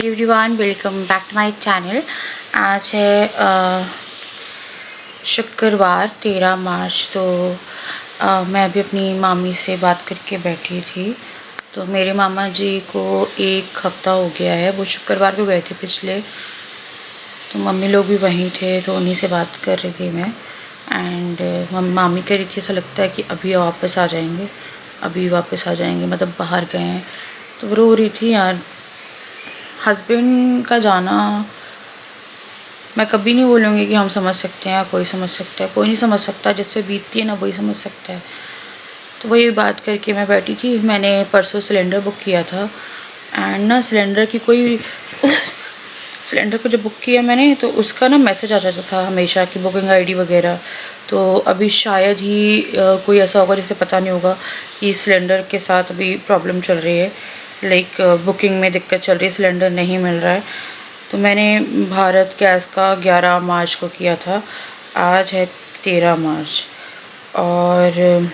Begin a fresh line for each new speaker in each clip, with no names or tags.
Everyone, welcome back to my channel. आज है शुक्रवार 13 मार्च। तो मैं अभी अपनी मामी से बात करके बैठी थी। तो मेरे मामा जी को 1 हफ्ता हो गया है, वो शुक्रवार को गए थे पिछले। तो मम्मी लोग भी वहीं थे, तो उन्हीं से बात कर रही थी मैं। एंड मामी कह रही थी ऐसा लगता है कि अभी वापस आ जाएंगे, अभी वापस आ जाएंगे, मतलब बाहर गए हैं। तो वो रो रही थी यार। हस्बैंड का जाना मैं कभी नहीं बोलूँगी कि हम समझ सकते हैं या कोई समझ सकता है, कोई नहीं समझ सकता। जिस पे बीतती है ना वही समझ सकता है। तो वही बात करके मैं बैठी थी। मैंने परसों सिलेंडर बुक किया था एंड ना सिलेंडर की कोई सिलेंडर को जब बुक किया मैंने तो उसका ना मैसेज आ जाता था हमेशा कि बुकिंग आईडी वगैरह। तो अभी शायद ही कोई ऐसा होगा जिसे पता नहीं होगा कि सिलेंडर के साथ अभी प्रॉब्लम चल रही है, लाइक बुकिंग में दिक्कत चल रही है, सिलेंडर नहीं मिल रहा है। तो मैंने भारत गैस का 11 मार्च को किया था, आज है 13 मार्च। और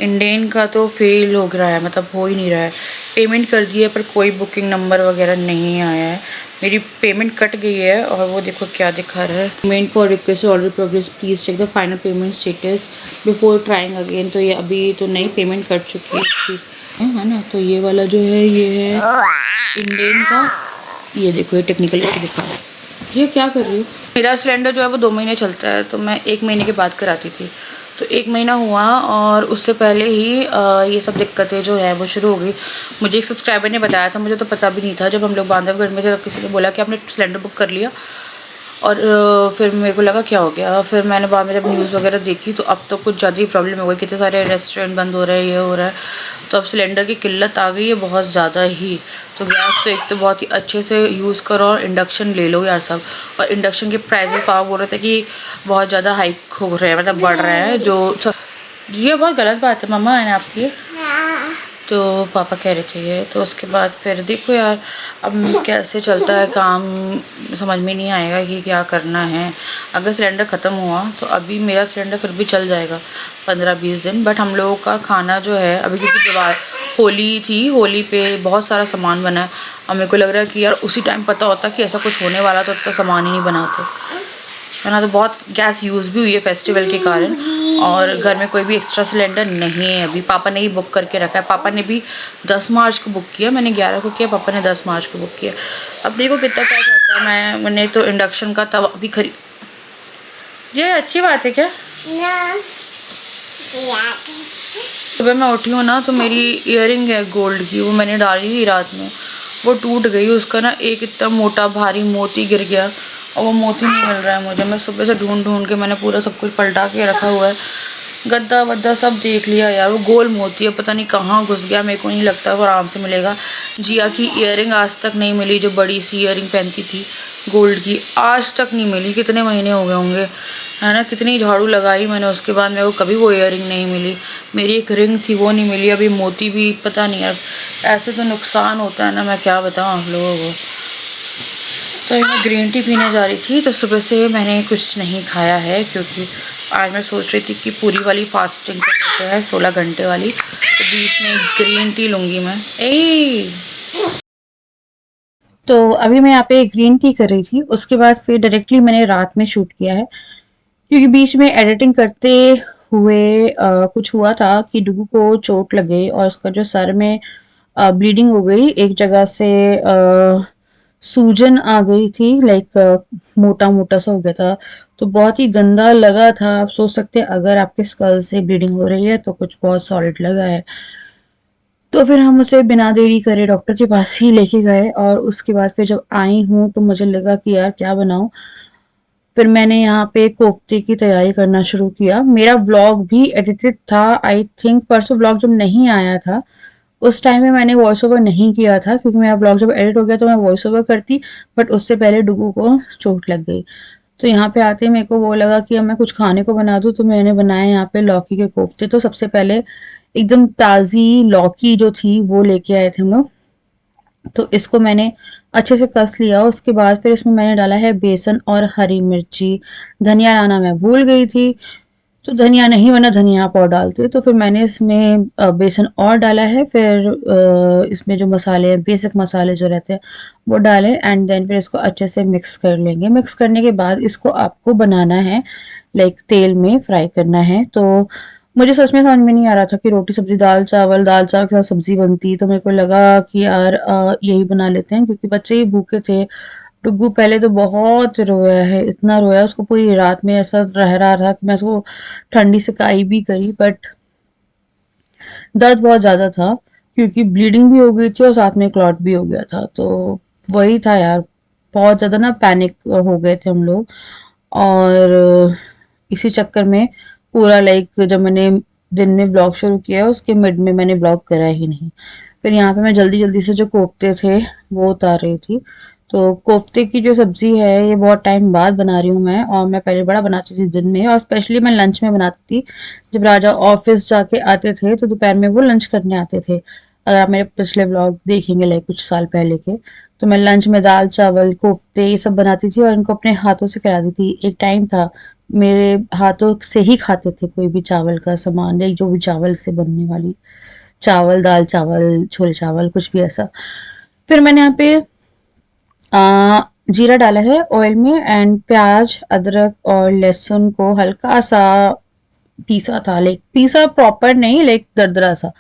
इंडेन का तो फेल हो रहा है, मतलब हो ही नहीं रहा है। पेमेंट कर दी है पर कोई बुकिंग नंबर वगैरह नहीं आया है। मेरी पेमेंट कट गई है और वो देखो क्या दिखा रहा है, payment for request order progress, please check the final payment status before trying again. तो ये अभी तो नई पेमेंट कट चुकी है इसकी, है ना। तो ये वाला जो है ये है इंडेन का। ये देखो ये टेक्निकल इशू दिखा रहा है। ये क्या कर रही हो? मेरा सिलेंडर जो है वो 2 महीने चलता है, तो मैं 1 महीने के बाद कराती थी। तो 1 महीना हुआ और उससे पहले ही ये सब दिक्कतें जो है वो शुरू हो गई। मुझे एक सब्सक्राइबर ने बताया था, मुझे तो पता भी नहीं था। जब हम लोग बांधवगढ़ में थे तब किसी ने बोला कि आपने सिलेंडर बुक कर लिया। और फिर मेरे को लगा क्या हो गया। फिर मैंने बाद में जब न्यूज़ वगैरह देखी तो अब तो कुछ ज़्यादा ही प्रॉब्लम हो गई। कितने सारे रेस्टोरेंट बंद हो रहे हैं, ये हो रहा है। तो अब सिलेंडर की किल्लत आ गई है बहुत ज़्यादा ही। तो गैस तो एक तो बहुत ही अच्छे से यूज़ करो और इंडक्शन ले लो यार सब। और इंडक्शन के प्राइसेस पापा बोल रहे थे कि बहुत ज़्यादा हाइक हो रहे हैं, मतलब बढ़ रहे हैं। ये बहुत गलत बात है मम्मा है ना आपकी। तो पापा कह रहे थे ये। तो उसके बाद फिर देखो यार अब कैसे चलता है काम, समझ में नहीं आएगा कि क्या करना है। अगर सिलेंडर ख़त्म हुआ तो अभी मेरा सिलेंडर फिर भी चल जाएगा 15-20 दिन। बट हम लोगों का खाना जो है अभी, क्योंकि दिवाली होली थी, होली पे बहुत सारा सामान बना है। अब मेरे को लग रहा है कि यार उसी टाइम पता होता कि ऐसा कुछ होने वाला तो इतना सामान ही नहीं बनाते, है ना। तो बहुत गैस यूज़ भी हुई है फेस्टिवल के कारण। और घर में कोई भी एक्स्ट्रा सिलेंडर नहीं है अभी। पापा ने ही बुक करके रखा है। पापा ने भी 10 मार्च को बुक किया, मैंने 11 को किया, पापा ने 10 मार्च को बुक किया। अब देखो कितना क्या चलता है। मैंने तो इंडक्शन का तवा अभी खरीद। ये अच्छी बात है क्या? सुबह मैं उठी हूँ ना तो मेरी इयररिंग है गोल्ड की, वो मैंने डाली थी रात में, वो टूट गई। उसका ना एक इतना मोटा भारी मोती गिर गया और वो मोती नहीं मिल रहा है मुझे। मैं सुबह से ढूंढ ढूंढ के मैंने पूरा सब कुछ पलटा के रखा हुआ है, गद्दा वद्दा सब देख लिया यार। वो गोल मोती है, पता नहीं कहाँ घुस गया। मेरे को नहीं लगता वो आराम से मिलेगा। जिया की इयररिंग आज तक नहीं मिली, जो बड़ी सी इयररिंग पहनती थी गोल्ड की, आज तक नहीं मिली। कितने महीने हो गए होंगे, है ना। कितनी झाड़ू लगाई मैंने, उसके बाद मेरे को कभी वो इयररिंग नहीं मिली। मेरी एक रिंग थी वो नहीं मिली। अभी मोती भी पता नहीं यार, ऐसे तो नुकसान होता है ना, मैं क्या बताऊँ आप लोगों को। तो मैं ग्रीन टी पीने जा रही थी, तो सुबह से मैंने कुछ नहीं खाया है क्योंकि आज मैं सोच रही थी कि पूरी वाली फास्टिंग कर लेते हैं 16 घंटे वाली। तो बीच में ग्रीन टी लूँगी मैं। तो अभी मैं यहाँ पे ग्रीन टी कर रही थी, उसके बाद फिर डायरेक्टली मैंने रात में शूट किया है क्योंकि बीच में एडिटिंग करते हुए कुछ हुआ था कि डुगू को चोट लग गई और उसका जो सर में ब्लीडिंग हो गई एक जगह से, सूजन आ गई थी, लाइक मोटा मोटा सा हो गया था। तो बहुत ही गंदा लगा था। आप सोच सकते हैं अगर आपके स्कल से ब्लीडिंग हो रही है तो कुछ बहुत सॉलिड लगा है। तो फिर हम उसे बिना देरी करे डॉक्टर के पास ही लेके गए और उसके बाद फिर जब आई हूँ तो मुझे लगा कि यार क्या बनाऊं। फिर मैंने यहाँ पे कोफ्ते की तैयारी करना शुरू किया। मेरा व्लॉग भी एडिटेड था, आई थिंक परसों व्लॉग जब नहीं आया था उस टाइम में मैंने वॉइस ओवर नहीं किया था क्योंकि मेरा ब्लॉग जब एडिट हो गया तो मैं वॉइस ओवर करती। बट उससे पहले डुगू को चोट लग गई। तो यहाँ पे आते ही मेरे को वो लगा कि अब मैं कुछ खाने को बना दूँ, तो मैंने बनाए यहाँ पे लौकी के कोफ्ते। तो सबसे पहले एकदम ताज़ी लौकी जो थी वो लेके आए थे हम लोग। तो इसको मैंने अच्छे से कस लिया। उसके बाद फिर इसमें मैंने डाला है बेसन और हरी मिर्ची। धनिया लाना मैं भूल गई थी,
तो धनिया नहीं बना, धनिया आप और डालते, तो फिर मैंने इसमें बेसन और डाला है, फिर इसमें जो मसाले हैं, बेसिक मसाले जो रहते हैं वो डाले, एंड देन फिर इसको अच्छे से मिक्स कर लेंगे। मिक्स करने के बाद इसको आपको बनाना है, लाइक तेल में फ्राई करना है। तो मुझे सच में समझ में नहीं आ रहा था कि रोटी सब्जी दाल चावल के साथ सब्जी बनती, तो मेरे को लगा कि यार यही बना लेते हैं, क्योंकि बच्चे ही भूखे थे। डुग्गू पहले तो बहुत रोया है, इतना रोया, उसको पूरी रात में ऐसा रह रहा था कि मैं उसको ठंडी से काई भी करी, बट दर्द बहुत ज़्यादा था, क्योंकि ब्लीडिंग भी हो गई थी और साथ में क्लॉट भी हो गया था। तो वही था यार, बहुत ज़्यादा ना पैनिक हो गए थे हम लोग। और इसी चक्कर में पूरा लाइक जब मैंने दिन में ब्लॉग शुरू किया उसके मिड में मैंने ब्लॉग करा ही नहीं। फिर यहाँ पे मैं जल्दी जल्दी से जो कोफ्ते थे वो उतार रही थी। तो कोफ्ते की जो सब्जी है ये बहुत टाइम बाद बना रही हूँ मैं, और मैं पहले बड़ा बनाती थी दिन में, और स्पेशली मैं लंच में बनाती थी। जब राजा ऑफिस जाके आते थे तो दोपहर में वो लंच करने आते थे। अगर आप मेरे पिछले ब्लॉग देखेंगे लाइक कुछ साल पहले के, तो मैं लंच में दाल चावल कोफ्ते ये सब बनाती थी और इनको अपने हाथों से खिलाती थी। एक टाइम था मेरे हाथों से ही खाते थे कोई भी चावल का सामान, या जो भी चावल से बनने वाली चावल, दाल चावल, छोले चावल, कुछ भी ऐसा। फिर मैंने यहाँ पे जीरा डाला है ऑयल में, एंड प्याज अदरक और लहसुन को हल्का सा पीसा था, लाइक पीसा प्रॉपर नहीं, लाइक दरदरा सा।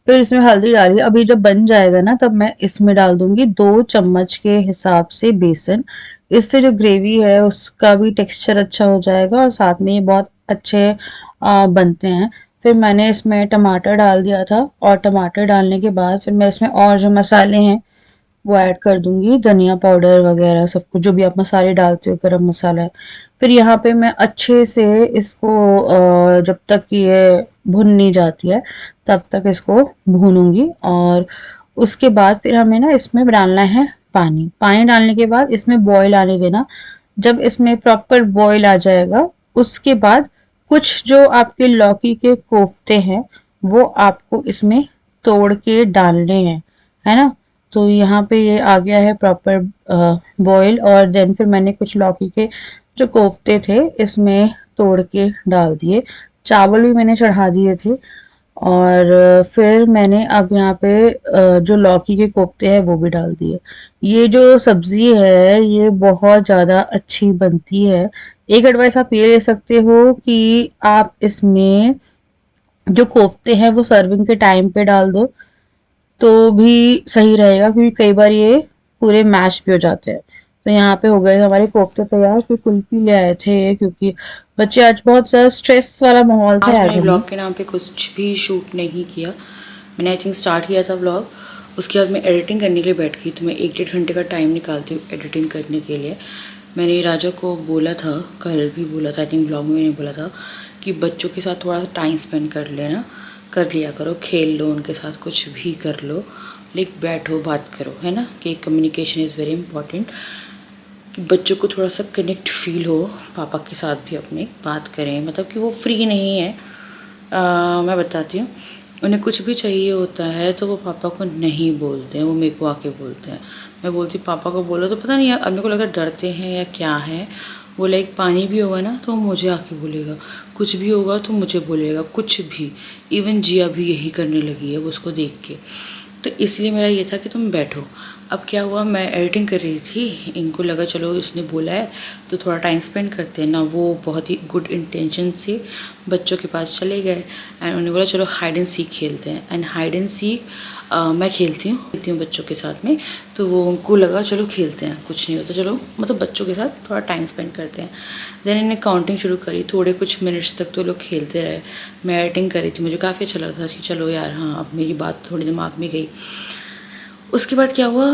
फिर इसमें हल्दी डाली। अभी जब बन जाएगा ना तब मैं इसमें डाल दूंगी 2 चम्मच के हिसाब से बेसन। इससे जो ग्रेवी है उसका भी टेक्सचर अच्छा हो जाएगा और साथ में ये बहुत अच्छे बनते हैं। फिर मैंने इसमें टमाटर डाल दिया था, और टमाटर डालने के बाद फिर मैं इसमें और जो मसाले हैं वो ऐड कर दूंगी, धनिया पाउडर वगैरह सब कुछ जो भी आप मसाले डालते हो, गरम मसाला है। फिर यहाँ पे मैं अच्छे से इसको जब तक ये भुन नहीं जाती है तब तक इसको भूनूंगी। और उसके बाद फिर हमें ना इसमें डालना है पानी। पानी डालने के बाद इसमें बॉईल आने देना। जब इसमें प्रॉपर बॉईल आ जाएगा उसके बाद कुछ जो आपके लौकी के कोफ्ते हैं वो आपको इसमें तोड़ के डालने हैं, है ना। तो यहाँ पे ये आ गया है प्रॉपर बॉईल, और देन फिर मैंने कुछ लौकी के जो कोफ्ते थे इसमें तोड़ के डाल दिए। चावल भी मैंने चढ़ा दिए थे। और फिर मैंने अब यहाँ पे जो लौकी के कोफ्ते हैं वो भी डाल दिए। ये जो सब्जी है ये बहुत ज़्यादा अच्छी बनती है। एक एडवाइस आप ये ले सकते हो कि आप इसमें जो कोफ्ते हैं वो सर्विंग के टाइम पे डाल दो तो भी सही रहेगा, क्योंकि कई बार ये पूरे मैश भी हो जाते हैं। तो यहाँ पे हो गए हमारे कोफ्ते तैयार। फिर कुल्फी ले आए थे क्योंकि बच्चे आज बहुत ज़्यादा स्ट्रेस वाला माहौल था
आज
यार
मैंने
घर में।
ब्लॉग के नाम पे कुछ भी शूट नहीं किया। मैंने आई थिंक स्टार्ट किया था ब्लॉग, उसके बाद मैं एडिटिंग करने के लिए बैठ गई। तो मैं 1-1.5 घंटे का टाइम निकालती हूँ एडिटिंग करने के लिए। मैंने राजा को बोला था, कल भी बोला था, आई थिंक ब्लॉग में मैंने बोला था कि बच्चों के साथ थोड़ा सा टाइम स्पेंड कर लिया करो, खेल लो उनके साथ, कुछ भी कर लो, लाइक बैठो बात करो, है ना, कि कम्युनिकेशन इज़ वेरी इंपॉर्टेंट। कि बच्चों को थोड़ा सा कनेक्ट फील हो, पापा के साथ भी अपने बात करें, मतलब कि वो फ्री नहीं है। मैं बताती हूँ, उन्हें कुछ भी चाहिए होता है तो वो पापा को नहीं बोलते हैं, वो मेरे को आके बोलते हैं। मैं बोलती पापा को बोलो तो पता नहीं यार, अब मेरे को लगा डरते हैं या क्या है। वो लाइक पानी भी होगा ना तो वो मुझे आके बोलेगा, कुछ भी होगा तो मुझे बोलेगा, कुछ भी। इवन जिया भी यही करने लगी है वो उसको देख के। तो इसलिए मेरा ये था कि तुम बैठो। अब क्या हुआ, मैं एडिटिंग कर रही थी, इनको लगा चलो इसने बोला है तो थोड़ा टाइम स्पेंड करते हैं ना। वो बहुत ही गुड इंटेंशन से बच्चों के पास चले गए एंड उन्होंने बोला चलो हाइड एंड सीक खेलते हैं। एंड हाइड एंड सीक मैं खेलती हूँ बच्चों के साथ में। तो वो उनको लगा चलो खेलते हैं, कुछ नहीं होता, चलो मतलब बच्चों के साथ थोड़ा टाइम स्पेंड करते हैं। देन इन्हें काउंटिंग शुरू करी, थोड़े कुछ मिनट्स तक तो लोग खेलते रहे। मैं एडिटिंग करी थी, मुझे काफ़ी अच्छा लग रहा था कि चलो यार हाँ, अब मेरी बात थोड़ी दिमाग में गई। उसके बाद क्या हुआ,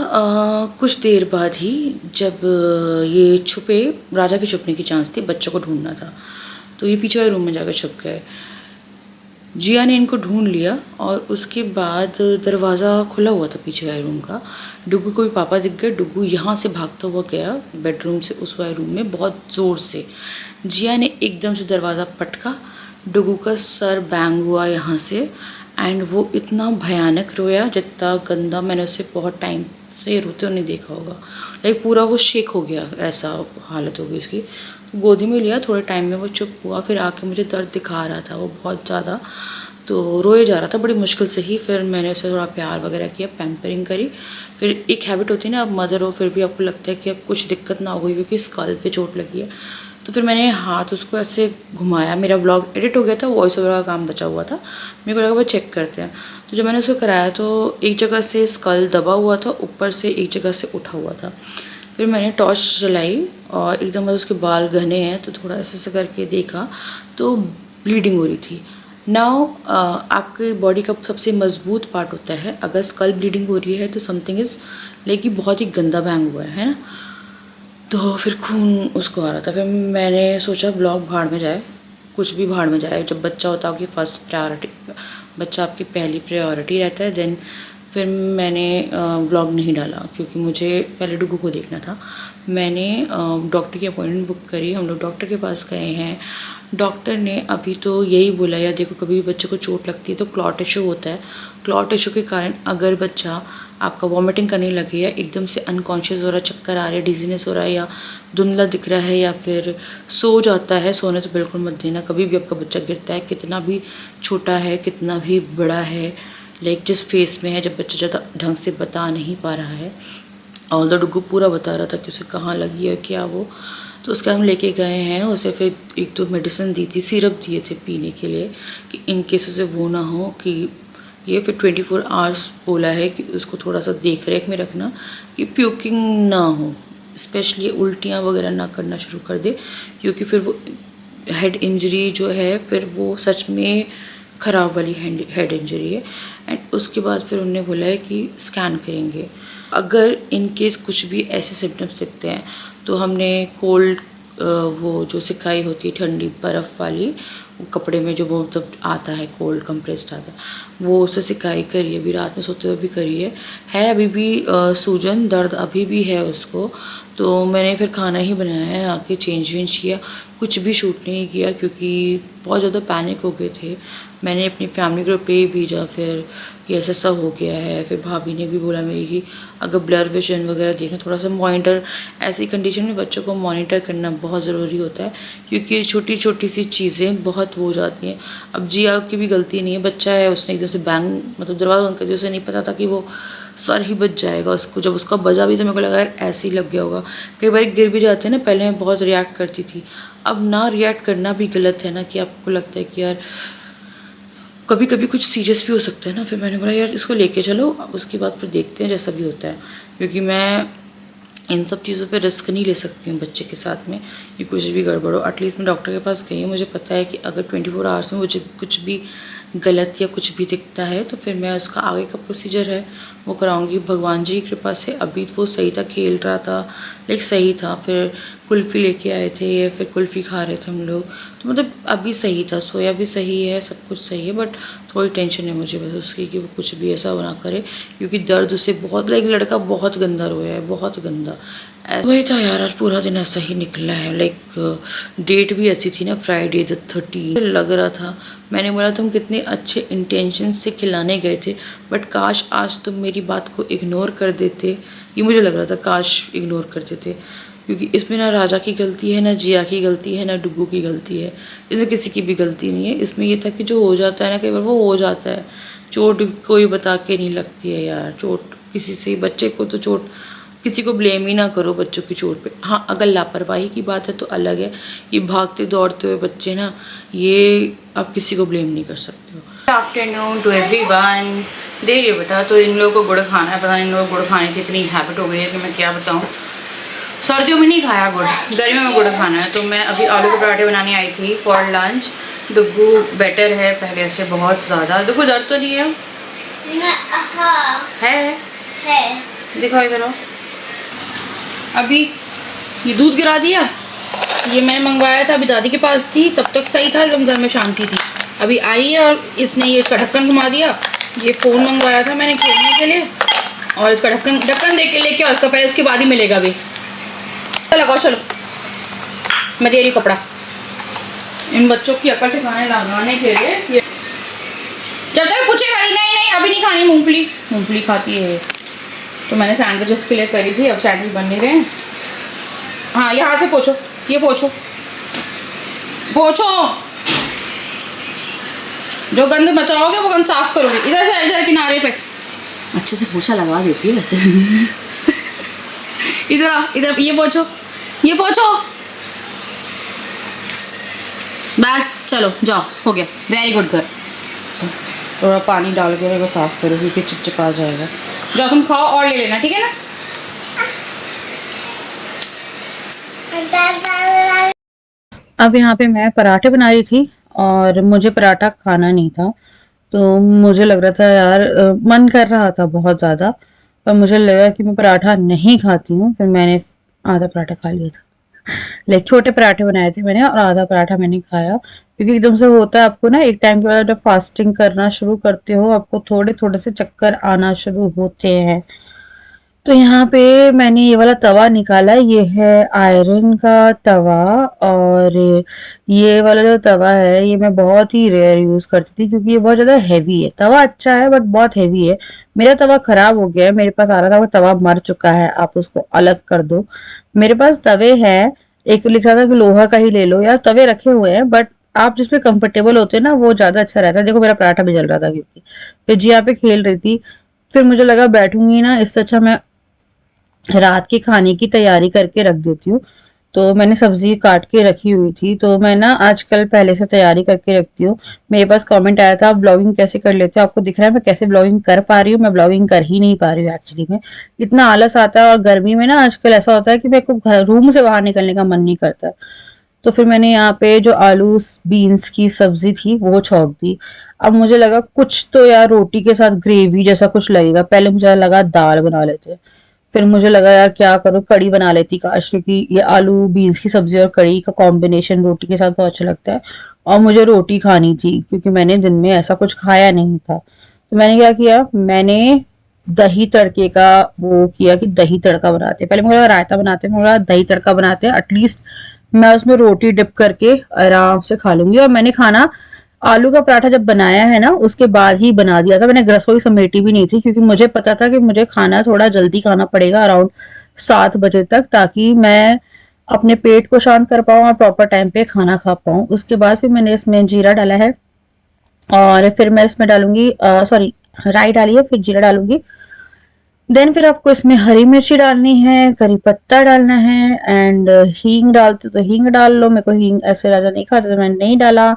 कुछ देर बाद ही जब ये छुपे, राजा के छुपने की चांस थी, बच्चों को ढूंढना था, तो ये पीछे वाले रूम में जाकर छुप गए। जिया ने इनको ढूंढ लिया और उसके बाद दरवाज़ा खुला हुआ था पीछे वाले रूम का। डुगू को भी पापा दिख गए। डुगू यहाँ से भागता हुआ गया बेडरूम से उस वाले रूम में बहुत ज़ोर से। जिया ने एकदम से दरवाज़ा पटका, डुगू का सर बैंग हुआ यहाँ से, एंड वो इतना भयानक रोया जितना गंदा मैंने उसे बहुत टाइम से रोते हुए नहीं देखा होगा। लाइक पूरा वो शेक हो गया, ऐसा हालत हो गई उसकी। गोदी में लिया, थोड़े टाइम में वो चुप हुआ, फिर आके मुझे दर्द दिखा रहा था वो बहुत ज़्यादा, तो रोए जा रहा था बड़ी मुश्किल से ही। फिर मैंने उसे थोड़ा प्यार वगैरह किया, पैम्परिंग करी। फिर एक हैबिट होती है ना, आप मदर हो फिर भी आपको लगता है कि अब कुछ दिक्कत ना हो गई क्योंकि स्कल पे चोट लगी है। तो फिर मैंने हाथ उसको ऐसे घुमाया, मेरा ब्लॉग एडिट हो गया था, वॉइस ओवर का काम बचा हुआ था, मेरे को लगा वो चेक करते हैं। तो जब मैंने उसको कराया तो एक जगह से स्कल दबा हुआ था, ऊपर से एक जगह से उठा हुआ था। फिर मैंने टॉर्च जलाई और एकदम उसके बाल घने हैं तो थोड़ा ऐसे करके देखा तो ब्लीडिंग हो रही थी। नाउ आपके बॉडी का सबसे मजबूत पार्ट होता है, अगर स्कल ब्लीडिंग हो रही है तो समथिंग इज़ लाइक कि बहुत ही गंदा बैंग हुआ है ना। तो फिर खून उसको आ रहा था। फिर मैंने सोचा ब्लॉग भाड़ में जाए, कुछ भी भाड़ में जाए। जब बच्चा होता है आपकी फर्स्ट प्रायोरिटी, बच्चा आपकी पहली प्रायोरिटी रहता है। देन फिर मैंने ब्लॉग नहीं डाला क्योंकि मुझे पहले डुगू को देखना था। मैंने डॉक्टर की अपॉइंटमेंट बुक करी, हम लोग डॉक्टर के पास गए हैं। डॉक्टर ने अभी तो यही बोला, या देखो कभी भी बच्चे को चोट लगती है तो क्लॉट इशू होता है। क्लॉट इशू के कारण अगर बच्चा आपका वॉमिटिंग करने लगे या एकदम से अनकॉन्शियस हो रहा है, चक्कर आ रहे हैं, डिजीनेस हो रहा है, या धुंधला दिख रहा है, या फिर सो जाता है, सोने तो बिल्कुल मत देना। कभी भी आपका बच्चा गिरता है, कितना भी छोटा है कितना भी बड़ा है, लाइक जिस फेस में है, जब बच्चा ज़्यादा ढंग से बता नहीं पा रहा है, ऑल द डुगू पूरा बता रहा था कि उसे कहाँ लगी है क्या वो, तो उसका हम लेके गए हैं। उसे फिर एक तो मेडिसिन दी थी, सिरप दिए थे पीने के लिए कि इन केस उसे वो ना हो कि ये। फिर 24 आवर्स बोला है कि उसको थोड़ा सा देख रेख में रखना कि प्यूकिंग ना हो, स्पेशली उल्टियाँ वगैरह ना करना शुरू कर दे, क्योंकि फिर वो हेड इंजरी जो है फिर वो सच में ख़राब वाली हेड इंजरी है। एंड उसके बाद फिर उन्होंने बोला है कि स्कैन करेंगे, अगर इन केस कुछ भी ऐसे सिम्टम्स दिखते हैं तो हमने कोल्ड वो जो सिकाई होती है ठंडी बर्फ़ वाली, कपड़े में जो वो मतलब आता है कोल्ड कंप्रेस्ड आता है, वो उसे सिकाई करी है, अभी रात में सोते हुए भी करी है अभी भी सूजन दर्द अभी भी है उसको। तो मैंने फिर खाना ही बनाया है, आके चेंज वेंज किया, कुछ भी शूट नहीं किया क्योंकि बहुत ज़्यादा पैनिक हो गए थे। मैंने अपनी फैमिली ग्रुप पे भेजा फिर कि ऐसा सा हो गया है। फिर भाभी ने भी बोला मेरी कि अगर ब्लर विजन वगैरह देखना, थोड़ा सा मॉनिटर, ऐसी कंडीशन में बच्चों को मॉनिटर करना बहुत ज़रूरी होता है क्योंकि छोटी छोटी सी चीज़ें बहुत हो जाती हैं। अब जी आपकी भी गलती नहीं है, बच्चा है उसने एकदम से बैंग मतलब दरवाज़ा बंद कर दिया, उसे नहीं पता था कि वो सर ही बच जाएगा उसको। जब उसका बजा भी तो मेरे को लगा यार ऐसे ही लग गया होगा। कई बार गिर भी जाते हैं ना, पहले मैं बहुत रिएक्ट करती थी, अब ना रिएक्ट करना भी गलत है ना, कि आपको लगता है कि यार कभी कभी कुछ सीरियस भी हो सकता है ना। फिर मैंने बोला यार इसको लेके चलो, उसके बाद फिर देखते हैं जैसा भी होता है, क्योंकि मैं इन सब चीज़ों पे रिस्क नहीं ले सकती हूँ बच्चे के साथ में कि कुछ भी गड़बड़ हो। एटलीस्ट मैं डॉक्टर के पास गई हूँ, मुझे पता है कि अगर 24 आवर्स में मुझे कुछ भी गलत या कुछ भी दिखता है तो फिर मैं उसका आगे का प्रोसीजर है वो कराऊंगी। भगवान जी की कृपा से अभी वो सही था, खेल रहा था, लाइक सही था। फिर कुल्फ़ी लेके आए थे, फिर कुल्फ़ी खा रहे थे हम लोग, तो मतलब अभी सही था, सोया भी सही है, सब कुछ सही है। बट थोड़ी टेंशन है मुझे बस उसकी कि वो कुछ भी ऐसा ना करे, क्योंकि दर्द उसे बहुत, लाइक लड़का बहुत गंदा रोया है, बहुत गंदा। वही था यार, आज पूरा दिन ऐसा ही निकला है। लाइक डेट भी ऐसी थी ना, फ्राइडे द 13 लग रहा था। मैंने बोला तुम कितने अच्छे इंटेंशन से खिलाने गए थे, बट काश आज तुम मेरी बात को इग्नोर कर देते, ये मुझे लग रहा था, काश इग्नोर कर देते। क्योंकि इसमें ना राजा की गलती है, ना जिया की गलती है, ना डुगू की गलती है, इसमें किसी की भी गलती नहीं है। इसमें ये था कि जो हो जाता है ना, कई बार वो हो जाता है। चोट कोई बता के नहीं लगती है यार, चोट किसी से, बच्चे को तो चोट, किसी को ब्लेम ही ना करो बच्चों की चोट पे। हाँ अगर लापरवाही की बात है तो अलग है, ये भागते दौड़ते हुए बच्चे ना, ये आप किसी को ब्लेम नहीं कर सकते हो। Good afternoon to everyone. दे रही बेटा, तो इन लोगों को गुड़ खाना है, पता नहीं इन लोगों को गुड़ खाने की इतनी हैबिट हो गई है कि मैं क्या बताऊँ। सर्दियों में नहीं खाया गुड़, गर्मियों में गुड़ खाना है। तो मैं अभी आलू के पराठे बनाने आई थी फॉर लंच। डुगू बेटर है पहले से बहुत ज़्यादा। डुगू दर्द तो नहीं है? है। दिखाओ इधर आओ। अभी ये दूध गिरा दिया, ये मैंने मंगवाया था, अभी दादी के पास थी, तब तक सही था, एकदम घर में शांति थी। अभी आई है और इसने ये इसका ढक्कन घुमा दिया। ये फ़ोन मंगवाया था मैंने खेलने के लिए, और इसका ढक्कन दे के लेके, और इसका पहले उसके बाद ही मिलेगा। अभी लगाओ, चलो मैं दे रही हूँ कपड़ा। इन बच्चों की अकल ठिकाने लगाने के लिए ये जब तक पूछेगा नहीं अभी नहीं खानी, मूंगफली खाती है। तो मैंने सैंडविचेस के लिए करी थी, अब सैंडविच बन नहीं रहे हैं। हाँ यहाँ से पोछो, ये पोछो, पोछो, जो गंद मचाओगे वो गंद साफ करोगे। इधर से इधर किनारे पे अच्छे से पोछा लगा देती है वैसे। इधर आ, इधर ये पोछो, ये पोछो। बस चलो जाओ, हो गया, वेरी गुड गर्ल। थोड़ा पानी डाल के मेरे को साफ करो क्योंकि चिपचिपा जाएगा। जाओ तुम खाओ और ले लेना, ठीक है ना।
अब यहाँ पे मैं पराठे बना रही थी और मुझे पराठा खाना नहीं था, तो मुझे लग रहा था यार मन कर रहा था बहुत ज़्यादा, पर मुझे लगा कि मैं पराठा नहीं खाती हूँ। फिर मैंने आधा पराठा खा लिया था। लाइक छोटे पराठे बनाए थे मैंने और आधा पराठा मैंने खाया, क्योंकि एकदम से होता है आपको ना, एक टाइम के बाद जब फास्टिंग करना शुरू करते हो आपको थोड़े थोड़े से चक्कर आना शुरू होते हैं। तो यहाँ पे मैंने ये वाला तवा निकाला, ये है आयरन का तवा। और ये वाला जो तवा है ये मैं बहुत ही रेयर यूज करती थी, क्योंकि ये बहुत ज्यादा हैवी है। तवा अच्छा है बट बहुत हैवी है। मेरा तवा खराब हो गया है, मेरे पास आ रहा था वो तवा मर चुका है, आप उसको अलग कर दो। मेरे पास तवे हैं, एक लिख रहा था कि लोहा का ही ले लो, यार तवे रखे हुए हैं बट आप जिसपे कंफर्टेबल होते हैं ना वो ज्यादा अच्छा रहता है। देखो मेरा पराठा भी जल रहा था क्योंकि फिर जी यहाँ पे खेल रही थी। फिर मुझे लगा बैठूंगी ना, इससे अच्छा मैं रात के खाने की तैयारी करके रख देती हूँ। तो मैंने सब्जी काट के रखी हुई थी, तो मैं ना आजकल पहले से तैयारी करके रखती हूँ। मेरे पास कमेंट आया था आप ब्लॉगिंग कैसे कर लेते हो, आपको दिख रहा है मैं कैसे ब्लॉगिंग कर पा रही हूँ। मैं ब्लॉगिंग कर ही नहीं पा रही हूँ एक्चुअली में, इतना आलस आता है। और गर्मी में ना आजकल ऐसा होता है कि मेरे को घर रूम से बाहर निकलने का मन नहीं करता है। तो फिर मैंने यहाँ पे जो आलू बीन्स की सब्जी थी वो छौंक दी। अब मुझे लगा कुछ तो यार रोटी के साथ ग्रेवी जैसा कुछ लगेगा, पहले मुझे लगा दाल बना लेते। फिर मुझे लगा यार क्या करूँ, कड़ी बना लेती काश, क्योंकि ये आलू बीन्स की सब्जी और कड़ी का कॉम्बिनेशन रोटी के साथ बहुत अच्छा लगता है। और मुझे रोटी खानी थी क्योंकि मैंने दिन में ऐसा कुछ खाया नहीं था। तो मैंने क्या किया, मैंने दही तड़के का वो किया कि दही तड़का बनाते हैं। पहले मुझे लगा रायता बनाते हैं, मुझे लगा दही तड़का बनाते हैं, एटलीस्ट मैं उसमें रोटी डिप करके आराम से खा लूंगी। और मैंने खाना आलू का पराठा जब बनाया है ना उसके बाद ही बना दिया था, मैंने रसोई समेटी भी नहीं थी, क्योंकि मुझे पता था कि मुझे खाना थोड़ा जल्दी खाना पड़ेगा अराउंड 7 बजे तक, ताकि मैं अपने पेट को शांत कर पाऊँ और प्रॉपर टाइम पे खाना खा पाऊँ। उसके बाद फिर मैंने इसमें जीरा डाला है और फिर मैं इसमें डालूंगी सॉरी राई डाली है, फिर जीरा डालूंगी। देन फिर आपको इसमें हरी मिर्ची डालनी है, करी पत्ता डालना है, एंड हींग डालते तो हींग डाल लो। मेरे को हींग ऐसे राजा नहीं खाता तो मैंने नहीं डाला।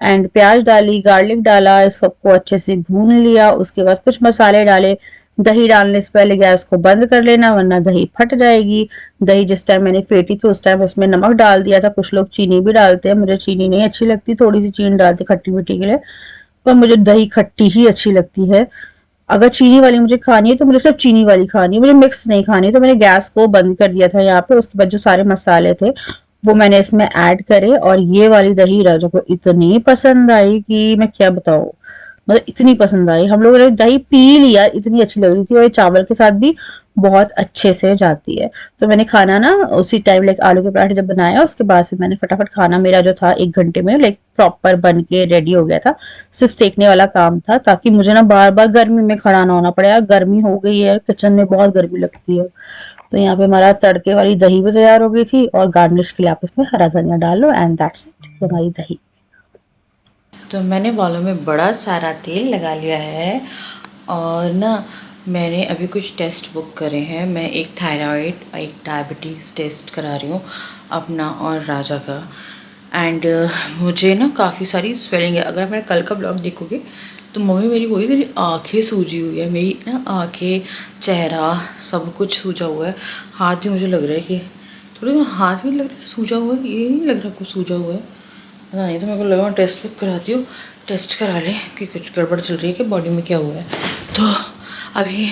एंड प्याज डाली, गार्लिक डाला, इस सबको अच्छे से भून लिया। उसके बाद कुछ मसाले डाले। दही डालने से पहले गैस को बंद कर लेना वरना दही फट जाएगी। दही जिस टाइम मैंने फेंटी थी उस टाइम उसमें नमक डाल दिया था। कुछ लोग चीनी भी डालते हैं, मुझे चीनी नहीं अच्छी लगती, थोड़ी सी चीनी डालती खट्टी मीठी के लिए, पर मुझे दही खट्टी ही अच्छी लगती है। अगर चीनी वाली मुझे खानी है तो मुझे सिर्फ चीनी वाली खानी है, मुझे मिक्स नहीं खानी। तो मैंने गैस को बंद कर दिया था यहाँ पे। उसके बाद जो सारे मसाले थे वो मैंने इसमें ऐड करे, और ये वाली दही राजा को इतनी पसंद आई कि मैं क्या बताऊं, मतलब इतनी पसंद आई। हम लोगों ने दही पी लिया, इतनी अच्छी लग रही थी, और ये चावल के साथ भी बहुत अच्छे से जाती है। तो मैंने खाना ना उसी टाइम लाइक आलू के पराठे जब बनाया उसके बाद फिर मैंने फटाफट खाना, मेरा जो था 1 घंटे में लाइक प्रॉपर बन के रेडी हो गया था। सिर्फ सेकने वाला काम था, ताकि मुझे ना बार बार गर्मी में खड़ा ना होना पड़े। यार गर्मी हो गई है, किचन में बहुत गर्मी लगती है। तो यहाँ पे हमारा तड़के वाली दही भी तैयार हो गई थी, और गार्निश के लिए आप इसमें हरा धनिया डाल लो, एंड दैट्स इट, हमारी दही।
तो मैंने बालों में बड़ा सारा तेल लगा लिया है, और ना मैंने अभी कुछ टेस्ट बुक करे हैं। मैं एक थायराइड एक डायबिटीज़ टेस्ट करा रही हूँ अपना और राजा का। एंड मुझे ना काफ़ी सारी स्वेलिंग है। अगर मैं कल का ब्लॉग देखोगे तो मम्मी मेरी बोली तेरी आँखें सूजी हुई है। मेरी ना आँखें, चेहरा सब कुछ सूजा हुआ है। हाथ भी मुझे लग रहा है कि थोड़े हाथ भी लग रहा है सूजा हुआ है, ये नहीं लग रहा कुछ सूजा हुआ है, पता नहीं। तो मेरे को लगा मैं टेस्ट बुक कराती हूँ, टेस्ट करा लें कि कुछ गड़बड़ चल रही है कि बॉडी में क्या हुआ है। तो अभी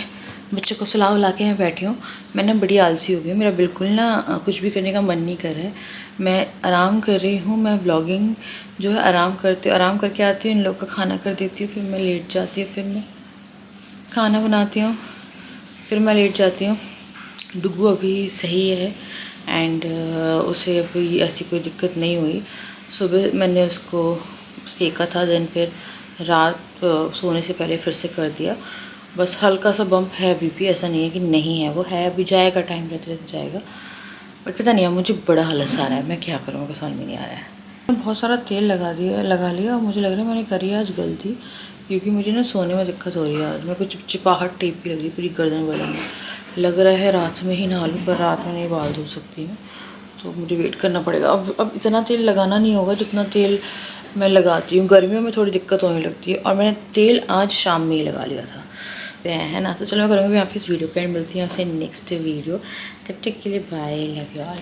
बच्चों को सुला उला के मैं बैठी हूँ। मैं ना बड़ी आलसी हो गई, मेरा बिल्कुल ना कुछ भी करने का मन नहीं कर रहा है। मैं आराम कर रही हूँ, मैं व्लॉगिंग जो है आराम करके आती हूँ, इन लोग का खाना कर देती हूँ, फिर मैं लेट जाती हूँ, फिर मैं खाना बनाती हूँ, फिर मैं लेट जाती हूँ। डुगू अभी सही है, एंड उसे अभी ऐसी कोई दिक्कत नहीं हुई। सुबह मैंने उसको सेका था, देन फिर रात सोने से पहले फिर से कर दिया। बस हल्का सा बम्प है बीपी, ऐसा नहीं है कि नहीं है, वो है, अभी जाएगा, टाइम रहते रहते जाएगा। बट पता नहीं है, मुझे बड़ा आलस आ रहा है, मैं क्या करूँ, मेरे समझ में नहीं आ रहा है। बहुत सारा तेल लगा लिया और मुझे लग रहा है मैंने करी आज गलती, क्योंकि मुझे ना सोने में दिक्कत हो रही है आज। मेरे को चिपचिपाहट टाइप की लग रही है पूरी गर्दन वर्दन में। लग रहा है रात में ही नहा लूँ, पर रात में नहीं बाल धो सकती हूँ, तो मुझे वेट करना पड़ेगा। अब इतना तेल लगाना नहीं होगा जितना तेल मैं लगाती हूँ। गर्मियों में थोड़ी दिक्कत होने लगती है, और मैंने तेल आज शाम में ही लगा लिया था, है ना। तो चलो मैं करूँगी यहाँ पे इस वीडियो पे एंड मिलती हूँ आपसे नेक्स्ट वीडियो। तब तक के लिए बाय, लव यू ऑल।